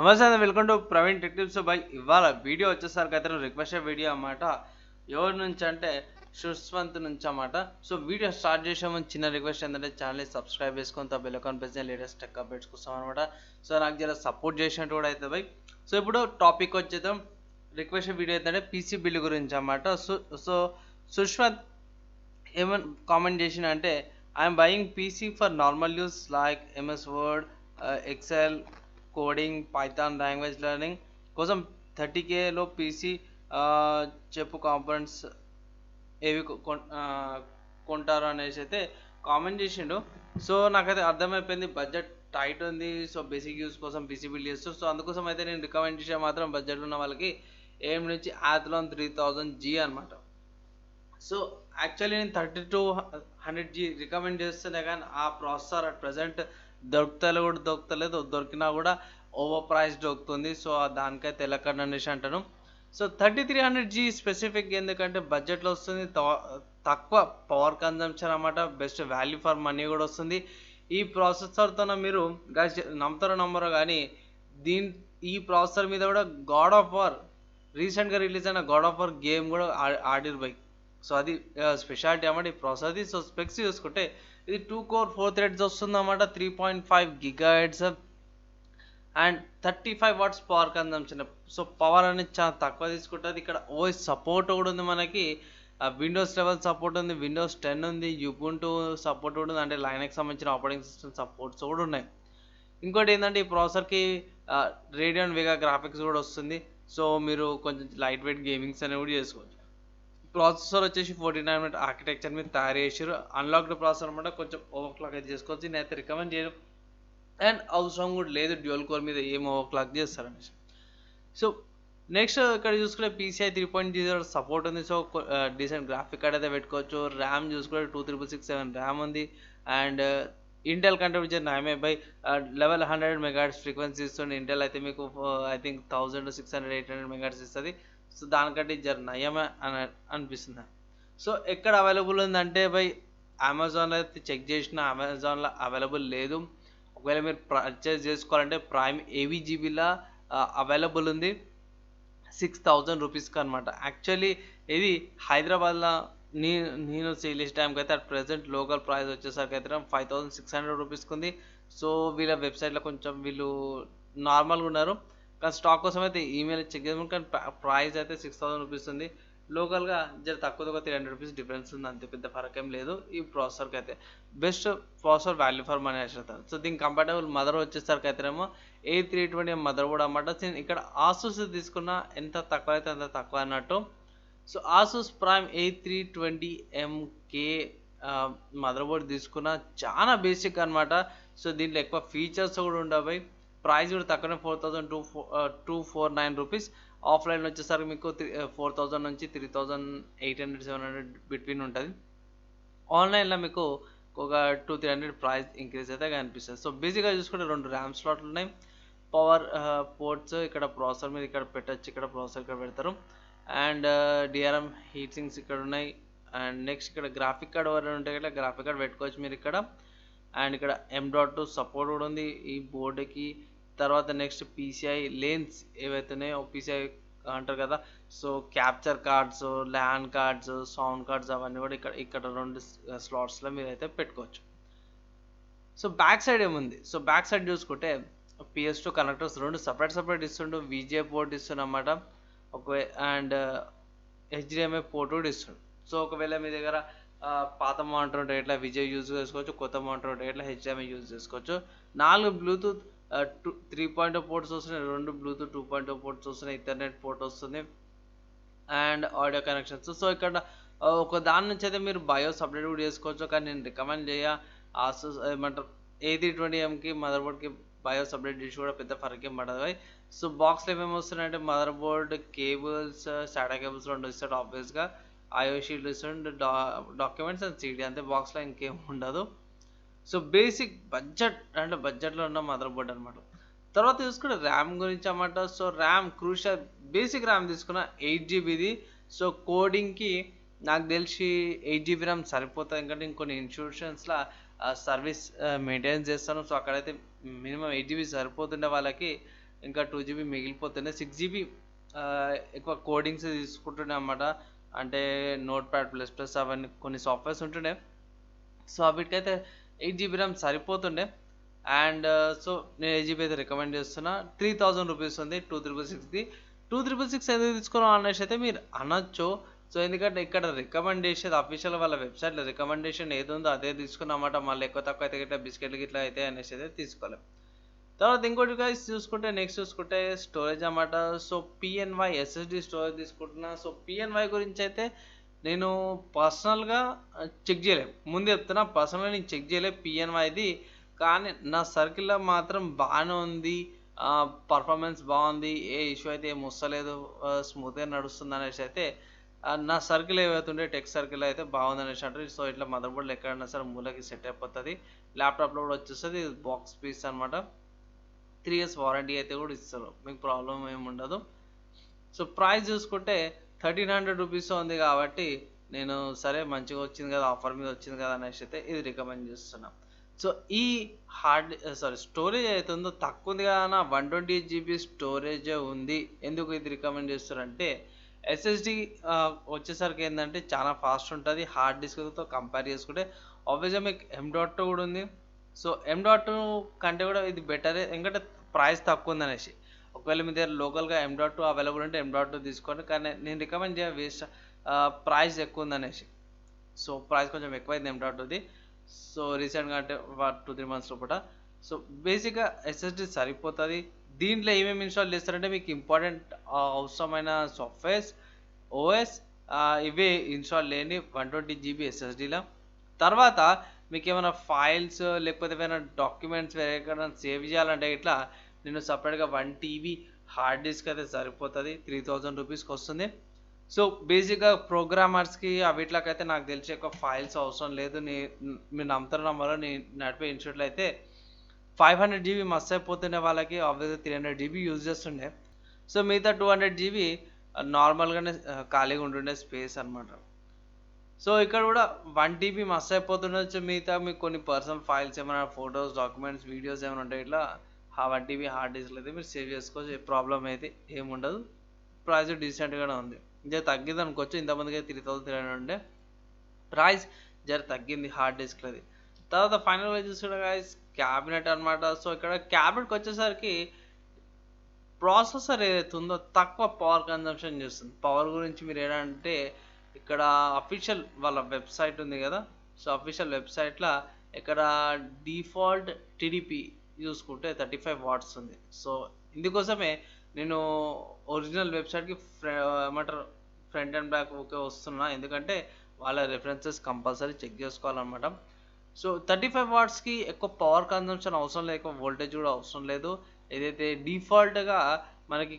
నమస్తే అండి, welcome to Praveen tech tips by. ఇవాళ వీడియో వచ్చేసరికి అయితే రిక్వెస్ట్ వీడియో అన్నమాట. ఎవరి నుంచి అంటే సుష్వంత్ నుంచి అన్నమాట. సో వీడియో స్టార్ట్ చేసే ముందు చిన్న రిక్వెస్ట్ ఏంటంటే ఛానల్ని సబ్స్క్రైబ్ చేసుకొని బెల్ ఐకాన్ ప్రెస్ చేసి లేటెస్ట్ టెక్ అప్డేట్స్ కోసం అనమాట. సో నాకు జర సపోర్ట్ చేసినట్టు కూడా అవుతుంది బై. సో ఇప్పుడు టాపిక్ వచ్చేద్దాం. రిక్వెస్ట్ వీడియో ఏంటంటే పీసీ బిల్ గురించి అన్నమాట. సో సుష్వంత్ ఏమని కామెంట్ చేసిన అంటే I'm buying PC for normal use like MS Word, Excel, coding, Python language learning కోసం 30Kలో పీసీ చెప్పు కాంపోనెంట్స్ ఏవి కొంటారు అనేసి అయితే కామెంట్ చేసిండు. సో నాకైతే అర్థమైపోయింది, బడ్జెట్ టైట్ ఉంది. సో బేసిక్ యూస్ కోసం పీసీ బిల్డ్ చేస్తూ, సో అందుకోసం అయితే నేను రికమెండ్ చేసే మాత్రం బడ్జెట్ ఉన్న వాళ్ళకి ఏం నుంచి Athlon 3000G అనమాట. సో యాక్చువల్లీ నేను 30-100G రికమెండ్ చేస్తేనే కానీ ఆ ప్రాసెసర్ అట్ ప్రజెంట్ దొరుకుతలేదు. దొరికినా కూడా ఓవర్ ప్రైస్ దొరుకుతుంది. సో దానికైతే వెళ్ళకండి అనేసి అంటాను. సో 3300G స్పెసిఫిక్ ఎందుకంటే బడ్జెట్లో వస్తుంది, తక్కువ పవర్ కన్జంప్షన్ అన్నమాట, బెస్ట్ వాల్యూ ఫర్ మనీ కూడా వస్తుంది. ఈ ప్రాసెసర్తో మీరు నమ్ముతారో నమ్మరో కానీ ఈ ప్రాసెసర్ మీద కూడా గాడ్ ఆఫ్ వార్ రీసెంట్గా రిలీజ్ అయిన గాడ్ ఆఫ్ వార్ గేమ్ కూడా ఆడిర్ బై. సో అది స్పెషాలిటీ అన్నమాట ఈ ప్రాసెసర్ది. సో స్పెక్స్ చూసుకుంటే ఇది 2 Core 4 Threads వస్తుంది అన్నమాట, 3.5 GHz and 35 Watts power consumption. So power అనేది చాలా తక్కువ తీసుకుంటుంది. ఇక్కడ ఓఎస్ సపోర్ట్ కూడా ఉంది మనకి, విండోస్ లెవెల్ సపోర్ట్ ఉంది, విండోస్ 10 ఉంది, యుబుంటు సపోర్ట్ కూడా ఉంది, అంటే లైనక్స్ సంబంధించిన ఆపరేటింగ్ సిస్టమ్ సపోర్ట్స్ కూడా ఉన్నాయి. ఇంకోటి ఏంటంటే ఈ ప్రాసెసర్కి రేడియన్ వేగా గ్రాఫిక్స్ కూడా వస్తుంది. సో మీరు కొంచెం లైట్ వెయిట్ గేమింగ్స్ అనేవి కూడా చేసుకోవచ్చు. ప్రాసెసర్ వచ్చేసి 49nm ఆర్కిటెక్చర్ మీద తయారు చేసారు. అన్లాక్డ్ ప్రాసెసర్ అనమాట, కొంచెం ఓవర్ క్లాక్ అయితే చేసుకోవచ్చు. నేనైతే రికమెండ్ చేయను అండ్ అవసరం కూడా లేదు, డ్యూయల్ కోర్ మీద ఏం ఓవర్ క్లాక్ చేస్తారనేసి. సో నెక్స్ట్ ఇక్కడ చూసుకుంటే PCI 3.0 సపోర్ట్ ఉంది. సో డీసెంట్ గ్రాఫిక్ కార్డ్ అయితే పెట్టుకోవచ్చు. ర్యామ్ చూసుకుంటే 23667 ర్యామ్ ఉంది. అండ్ ఇంటెల్ కంటే వచ్చే 9 1100 MHz ఫ్రీక్వెన్సీ ఇస్తుంది. ఇంటెల్ అయితే మీకు ఐ థింక్ 1600-800 MHz ఇస్తుంది. సో దానికంటే జర నయమే అని అనిపిస్తుంది. సో ఎక్కడ అవైలబుల్ ఉందంటే బై అమెజాన్లో అయితే చెక్ చేసిన అమెజాన్లో అవైలబుల్ లేదు. ఒకవేళ మీరు పర్చేస్ చేసుకోవాలంటే ప్రైమ్ AVGBలో అవైలబుల్ ఉంది 6000 రూపీస్కి అనమాట. యాక్చువల్లీ ఇది హైదరాబాద్లో నేను సేలిష్ టైంకి అయితే అట్ ప్రజెంట్ లోకల్ ప్రైస్ వచ్చేసరికి అయితే 5600 రూపీస్కి ఉంది. సో వీళ్ళ వెబ్సైట్లో కొంచెం వీళ్ళు నార్మల్గా ఉన్నారు, కానీ స్టాక్ కోసం అయితే ఈమెయిల్ చెక్ చేసాము, కానీ ప్రైస్ అయితే 6000 రూపీస్ ఉంది. లోకల్గా జర తక్కువ 300 రూపీస్ డిఫరెన్స్ ఉంది, అంతే పెద్ద ఫరక్ ఏం లేదు. ఈ ప్రాసెసర్కి అయితే best processor value for money వేస్తారు. సో దీనికి కంపాటబుల్ మదర్ వచ్చేసరికి అయితేనేమో A320 మదర్ బోర్డ్ అన్నమాట. ఇక్కడ ఆసూస్ తీసుకున్న ఎంత తక్కువ అయితే అంత తక్కువ అన్నట్టు. So Asus prime A320MK mother board తీసుకున్న చాలా బేసిక్ అనమాట. సో దీంట్లో ఎక్కువ ఫీచర్స్ కూడా ఉండవు. ప్రైస్ కూడా తక్కువనే 4249 రూపీస్. ఆఫ్లైన్ వచ్చేసరికి మీకు 4000 నుంచి 3800-700 బిట్వీన్ ఉంటుంది. ఆన్లైన్లో మీకు ఒక 200-300 ప్రైస్ ఇంక్రీజ్ అయితే కనిపిస్తుంది. సో బేసిక్గా చూసుకుంటే 2 ర్యామ్ స్లాట్లు ఉన్నాయి, పవర్ పోర్ట్స్ ఇక్కడ ప్రాసెసర్ మీద ఇక్కడ పెట్టచ్చు, ఇక్కడ ప్రాసెసర్ ఇక్కడ పెడతారు. అండ్ DRM హీట్ సింక్స్ ఇక్కడ ఉన్నాయి. అండ్ నెక్స్ట్ ఇక్కడ గ్రాఫిక్ కార్డ్ ఎవరైనా ఉంటే కదా గ్రాఫిక్ కార్డ్ పెట్టుకోవచ్చు మీరు ఇక్కడ. అండ్ ఇక్కడ M.2 సపోర్ట్ కూడా ఉంది ఈ బోర్డుకి. తర్వాత నెక్స్ట్ PCI లేన్స్ ఏవైతే ఉన్నాయో PCI అంటారు కదా, so capture cards, LAN cards, sound cards అవన్నీ కూడా ఇక్కడ 2 స్లాట్స్లో మీరు అయితే పెట్టుకోవచ్చు. సో బ్యాక్ సైడ్ ఏముంది, సో బ్యాక్ సైడ్ చూసుకుంటే PS2 కనెక్టర్స్ 2 సపరేట్ ఇస్తుండు, VGA పోర్ట్ ఇస్తుండు అన్నమాట. అండ్ HDMI పోర్ట్ కూడా ఇస్తుండు. సో ఒకవేళ మీ దగ్గర పాత మానిటర్ ఉంటే ఇట్లా విజయ్ యూజ్ చేసుకోవచ్చు, కొత్త మానిటర్ ఉంటే ఇట్లా HDMI యూజ్ చేసుకోవచ్చు. 4 బ్లూటూత్ 3.0 పోర్ట్స్ వస్తున్నాయి, 2 బ్లూటూత్ 2.0 పోర్ట్స్ వస్తున్నాయి, ఇథర్నెట్ పోర్ట్ వస్తుంది అండ్ ఆడియో కనెక్షన్స్. సో ఇక్కడ ఒక దాని నుంచి అయితే మీరు బయోస్ అప్డేట్ కూడా చేసుకోవచ్చు, కానీ నేను రికమెండ్ ఆసూస్ ఏమంటారు A320Mకి మదర్ బోర్డ్కి బయోస్ అప్డేట్ చేసి కూడా పెద్ద ఫరక్ ఏం పడదు. సో బాక్స్లో ఏమేమి వస్తున్నాయంటే mother board, cables, SATA cables 2 ఇస్తాడు ఆబ్వియస్గా, IO షీల్డ్ ఇస్తుండే, డాక్యుమెంట్స్ అండ్ CD, అంతే. బాక్స్లో ఇంకేం ఉండదు. సో బేసిక్ బడ్జెట్లో ఉన్న మదర్ బోర్డ్ అనమాట. తర్వాత చూసుకుంటే ర్యామ్ గురించి అన్నమాట. So RAM crucial basic RAM తీసుకున్న 8GBది. సో కోడింగ్కి నాకు తెలిసి 8GB ర్యామ్ సరిపోతుంది, ఎందుకంటే ఇంకొన్ని ఇన్స్టిట్యూషన్స్లో సర్వీస్ మెయింటైన్ చేస్తాను. సో అక్కడైతే మినిమం 8GB సరిపోతుండే వాళ్ళకి. ఇంకా 2 GB మిగిలిపోతుండే. 6 GB ఎక్కువ కోడింగ్స్ తీసుకుంటుండే అన్నమాట. అంటే నోట్ ప్యాడ్ ప్లస్ ప్లస్ అవన్నీ కొన్ని సాఫ్ట్వేర్స్ ఉంటుండే. సో వీటికైతే 8 GB ర్యామ్ సరిపోతుండే. అండ్ సో నేను 8 GB అయితే రికమెండ్ చేస్తున్నా. 3000 రూపీస్ ఉంది 2666ది. 2666 ఎందుకు తీసుకున్నాం అనేసి అయితే మీరు అనొచ్చు. సో ఎందుకంటే ఇక్కడ రికమెండ్ చేసేది అఫీషియల్ వాళ్ళ వెబ్సైట్లో రికమెండేషన్ ఏది ఉందో అదే తీసుకున్నమాట. మళ్ళీ ఎక్కువ తక్కువ అయితే గిట్లా బిస్కెట్లు గిట్లా అయితే అనేసి అయితే తీసుకోలేం. తర్వాత ఇంకోటి గైస్ చూసుకుంటే స్టోరేజ్ అన్నమాట. సో పిఎన్వై ఎస్ఎస్డి స్టోరేజ్ తీసుకుంటున్నా. సో పిఎన్వై గురించి అయితే నేను పర్సనల్గా చెక్ చేయలేదు. ముందు చెప్తున్నా, పర్సనల్గా నేను చెక్ చేయలేదు పిఎన్వైది. కానీ నా సర్కిల్లో మాత్రం బాగానే ఉంది, పర్ఫార్మెన్స్ బాగుంది, ఏ ఇష్యూ అయితే ఏం వస్తలేదు, స్మూత్గా నడుస్తుంది అనేసి అయితే నా సర్కిల్ ఏవైతుండే టెక్ సర్కిల్ అయితే బాగుంది అనేసి అంటారు. సో ఇట్లా మదర్ బోర్డులు ఎక్కడైనా సరే మూలకి సెట్ అయిపోతుంది. ల్యాప్టాప్లో కూడా వచ్చేస్తుంది. బాక్స్ పీస్ అనమాట. 3 years వారంటీ అయితే కూడా ఇస్తారు, మీకు ప్రాబ్లం ఏమి ఉండదు. సో ప్రైస్ చూసుకుంటే 1300 రూపీస్ ఉంది కాబట్టి నేను సరే మంచిగా వచ్చింది కదా, ఆఫర్ మీద వచ్చింది కదా అనేసి అయితే ఇది రికమెండ్ చేస్తున్నా. సో ఈ స్టోరేజ్ అయితే ఉందో తక్కువ ఉంది కదా, 128 GB స్టోరేజ్ ఉంది. ఎందుకు ఇది రికమెండ్ చేస్తారంటే ఎస్ఎస్డి వచ్చేసరికి ఏంటంటే చాలా ఫాస్ట్ ఉంటుంది హార్డ్ డిస్క్తో కంపేర్ చేసుకుంటే. ఆబ్వియస్గా మీకు M.2 కూడా ఉంది. సో M.2 కంటే కూడా ఇది బెటరే, ఎందుకంటే ప్రైస్ తక్కువ ఉంది అనేసి. ఒకవేళ మీ దగ్గర లోకల్గా M.2 అవైలబుల్ ఉంటే M.2 తీసుకోండి. కానీ నేను రికమెండ్ చేయ వేస్ట్, ప్రైస్ ఎక్కువ ఉంది అనేసి. సో ప్రైస్ కొంచెం ఎక్కువైంది M.2ది. సో రీసెంట్గా అంటే 2-3 months లోపల. సో బేసిక్గా ఎస్ఎస్డి సరిపోతుంది. దీంట్లో ఏమేమి ఇన్స్టాల్ చేస్తారంటే మీకు ఇంపార్టెంట్ అవసరమైన సాఫ్ట్వేర్స్, ఓఎస్ ఇవే ఇన్స్టాల్ చేయండి 120 GB ఎస్ఎస్డీలో. తర్వాత మీకు ఏమైనా ఫైల్స్ లేకపోతే ఏమైనా డాక్యుమెంట్స్ ఎక్కడైనా సేవ్ చేయాలంటే ఇట్లా నేను సపరేట్గా 1 TB హార్డ్ డిస్క్ అయితే సరిపోతుంది. 3000 రూపీస్కి వస్తుంది. సో బేసిక్గా ప్రోగ్రామర్స్కి అవిట్లకైతే నాకు తెలిసి ఎక్కువ ఫైల్స్ అవసరం లేదు. మీరు నమ్ముతారు నమ్మరో, నేను నడిపే ఇన్స్టిట్యూట్లో అయితే 500 GB మస్తు అయిపోతుండే వాళ్ళకి. ఆబ్వియస్గా 300 GB యూజ్ చేస్తుండే. సో మిగతా 200 GB నార్మల్గానే ఖాళీగా ఉంటుండే స్పేస్ అనమాట. సో ఇక్కడ కూడా 1 TB మస్తు అయిపోతుండొచ్చు. మిగతా మీకు కొన్ని పర్సనల్ ఫైల్స్ ఏమైనా ఫొటోస్, డాక్యుమెంట్స్, వీడియోస్ ఏమైనా ఉంటాయి ఇట్లా 1 TB హార్డ్ డిస్క్లో అయితే మీరు సేవ్ చేసుకోవచ్చు. ప్రాబ్లం అయితే ఏముండదు. ప్రైస్ డీసెంట్గానే ఉంది. ఇంకా తగ్గింది అనుకోవచ్చు. ఇంతమందికి 3300 ఉండే ప్రైస్ జర తగ్గింది హార్డ్ డిస్క్లది. తర్వాత ఫైనల్గా చూసుకుంటే గైస్ క్యాబినెట్ అనమాట. సో ఇక్కడ క్యాబినెట్కి వచ్చేసరికి ప్రాసెసర్ ఏదైతే ఉందో తక్కువ పవర్ కన్జంప్షన్ చేస్తుంది. పవర్ గురించి మీరు ఏంటంటే ఇక్కడ అఫీషియల్ వాళ్ళ వెబ్సైట్ ఉంది కదా, సో అఫీషియల్ వెబ్సైట్లో ఇక్కడ డిఫాల్ట్ టీడీపీ చూసుకుంటే 35 watts ఉంది. సో ఇందుకోసమే నేను ఒరిజినల్ వెబ్సైట్కి ఏమంటారు ఫ్రంట్ అండ్ బ్యాక్ ఓకే వస్తున్నా, ఎందుకంటే వాళ్ళ రెఫరెన్సెస్ కంపల్సరీ చెక్ చేసుకోవాలన్నమాట. సో 35 wattsకి ఎక్కువ పవర్ కన్జంప్షన్ అవసరం లేదు, ఎక్కువ వోల్టేజ్ కూడా అవసరం లేదు. ఏదైతే డిఫాల్ట్గా మనకి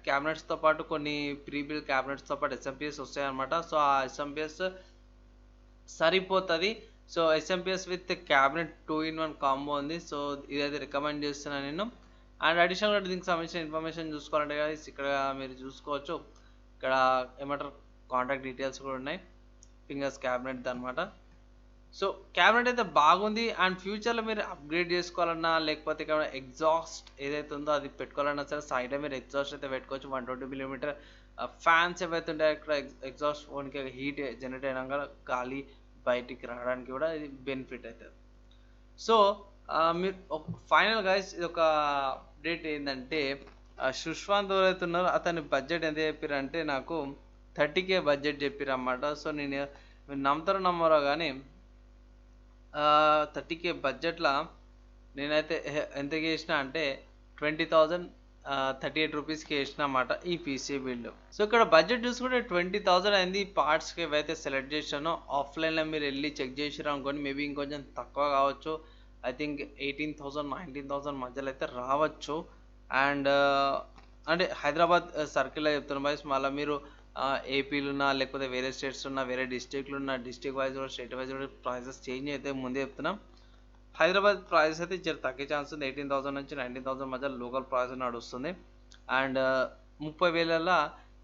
క్యాబినెట్స్తో పాటు కొన్ని ప్రీబిల్ క్యాబినెట్స్తో పాటు SMPS వస్తాయన్నమాట. సో ఆ SMPS సరిపోతుంది. So SMPS with cabinet 2-in-1 combo ఉంది. సో ఇదైతే రికమెండ్ చేస్తున్నాను నేను. అండ్ అడిషనల్గా దీనికి సంబంధించిన ఇన్ఫర్మేషన్ చూసుకోవాలంటే guys ఇక్కడ మీరు చూసుకోవచ్చు. ఇక్కడ ఏమంటారు కాంటాక్ట్ డీటెయిల్స్ కూడా ఉన్నాయి, ఫింగర్స్ క్యాబినెట్ అనమాట. సో క్యాబినెట్ అయితే బాగుంది. అండ్ ఫ్యూచర్లో మీరు అప్గ్రేడ్ చేసుకోవాలన్నా లేకపోతే ఇక్కడ ఎగ్జాస్ట్ ఏదైతే ఉందో అది పెట్టుకోవాలన్నా సరే సైడ్ మీరు ఎగ్జాస్ట్ అయితే పెట్టుకోవచ్చు. 120mm ఫ్యాన్స్ ఏవైతే ఉంటాయో ఇక్కడ ఎగ్జాస్ట్ ఫోన్కి హీట్ జనరేట్ అయినాక గాలి బయటికి రావడానికి కూడా ఇది బెనిఫిట్ అవుతుంది. సో మీరు ఫైనల్ గైస్ ఇది ఒక అప్డేట్ ఏంటంటే సుష్వాంత్ ఎవరైతే ఉన్నారో అతని బడ్జెట్ ఎంత చెప్పారంటే నాకు 30K బడ్జెట్ చెప్పారు అన్నమాట. సో నేను మీరు నమ్ముతారో నమ్మరో కానీ 30K బడ్జెట్లో నేనైతే ఎంత చేసిన అంటే 20,038 రూపీస్కి వేసిన అన్నమాట ఈ పీసీ బిల్డ్. సో ఇక్కడ బడ్జెట్ చూసుకుంటే 20,000 అయింది. పార్ట్స్కి ఏవైతే సెలెక్ట్ చేశానో ఆఫ్లైన్లో మీరు వెళ్ళి చెక్ చేసిరా అనుకోండి, మేబీ ఇంకొంచెం తక్కువ కావచ్చు. ఐ థింక్ 18,000 19,000 మధ్యలో అయితే రావచ్చు. అండ్ అంటే హైదరాబాద్ సర్కిల్లో చెప్తున్నా బాయ్స్. మళ్ళీ మీరు ఏపీలో ఉన్నా లేకపోతే వేరే స్టేట్స్ ఉన్నా వేరే డిస్ట్రిక్ట్లు ఉన్న డిస్ట్రిక్ట్ వైజ్ కూడా స్టేట్ వైజ్ కూడా ప్రైజెస్ చేంజ్ అయితే ముందే చెప్తున్నాం. హైదరాబాద్ ప్రైస్ అయితే జర తగ్గే ఛాన్స్ ఉంది. 18,000 నుంచి 19,000 మధ్య లోకల్ ప్రైస్ నడుస్తుంది. అండ్ 30,000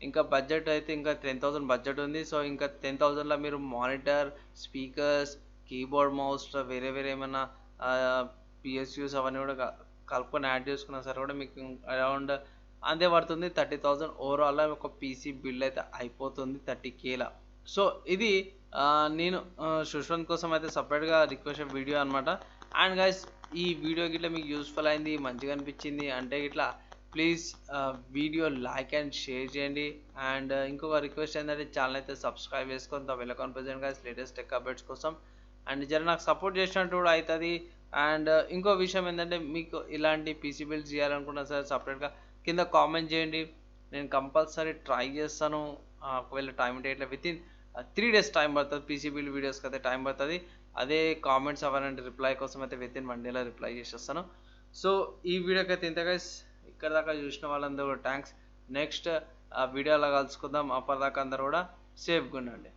ఇంకా బడ్జెట్ అయితే ఇంకా 10,000 బడ్జెట్ ఉంది. సో ఇంకా 10,000లో మీరు మానిటర్, స్పీకర్స్, కీబోర్డ్, మౌస్ వేరే ఏమైనా PSUs అవన్నీ కూడా కలుపుకొని యాడ్ చేసుకున్నా సరే కూడా మీకు అరౌండ్ అంతే పడుతుంది 30,000 ఓవరాల్ ఒక పీసీ బిల్డ్ అయితే అయిపోతుంది 30Kల. సో ఇది నేను సుష్వంత్ కోసం అయితే సపరేట్గా రిక్వెస్ట్ వీడియో అనమాట. అండ్ గైస్ ఈ వీడియో గిట్లా మీకు యూస్ఫుల్ అయింది, మంచిగా అనిపించింది అంటే ఇట్లా please video like and share చేయండి. అండ్ ఇంకొక రిక్వెస్ట్ ఏంటంటే ఛానల్ అయితే సబ్స్క్రైబ్ చేసుకొని బెల్ ఐకాన్ ప్రెస్ చేయండి గైస్ లేటెస్ట్ టెక్ అప్డేట్స్ కోసం. అండ్ జర నాకు సపోర్ట్ చేసినట్టు కూడా అవుతుంది. అండ్ ఇంకో విషయం ఏంటంటే మీకు ఇలాంటి పీసీ బిల్డ్స్ చేయాలనుకున్నా సరే సపరేట్గా కింద కామెంట్ చేయండి, నేను కంపల్సరీ ట్రై చేస్తాను. ఒకవేళ టైం ఉంటే ఇట్లా వితిన్ 3 days టైం పడుతుంది, పీసీ బిల్డ్ వీడియోస్కి అయితే టైం పడుతుంది. అదే కామెంట్స్ అవన్నీ రిప్లై కోసం అయితే వితిన్ 1 dayలో రిప్లై చేసేస్తాను. సో ఈ వీడియోకి అయితే ఇంత గైస్, ఇక్కడ దాకా చూసిన వాళ్ళందరూ కూడా థ్యాంక్స్. నెక్స్ట్ వీడియోలో కలుసుకుందాం. అప్పటిదాకా అందరూ కూడా సేఫ్గా ఉండండి.